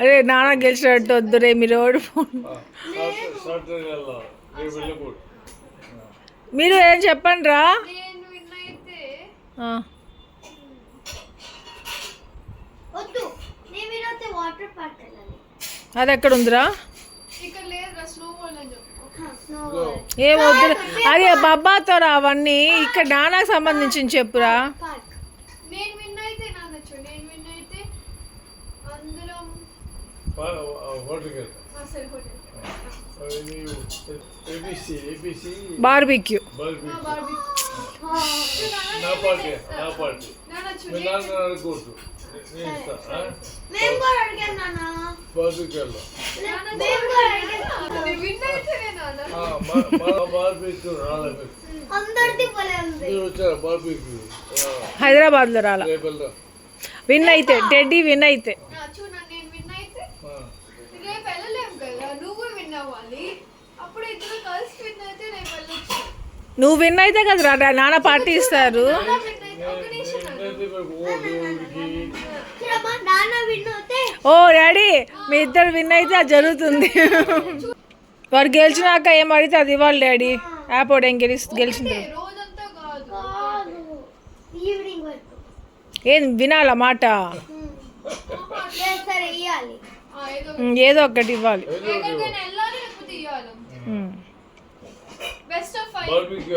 అరే నాన్న గెలిచినట్టు వద్దురే మీరు మీరు ఏం చెప్పండి రా. అది ఎక్కడ ఉందిరా? ఏమొద్దు, అరే బాబాతో రా అవన్నీ. ఇక్కడ నాన్నకు సంబంధించి చెప్పురా. బార్బిక్యూ. హైదరాబాద్ లో రాలా విన్ అయితే, టెడ్డీ విన్ అయితే. నువ్వు విన్ అయితే కదరా నాన్న పార్టీ ఇస్తారు. ఓ డాడీ, మీ ఇద్దరు విన్ అయితే అది జరుగుతుంది. వాడు గెలిచినాక ఏం అడిగితే అది ఇవ్వాలి డాడీ. యాపోడు ఏం గెలిచింది ఏం వినాలా మాట? ఏదో ఒకటి ఇవ్వాలి. బార్బీక్యూ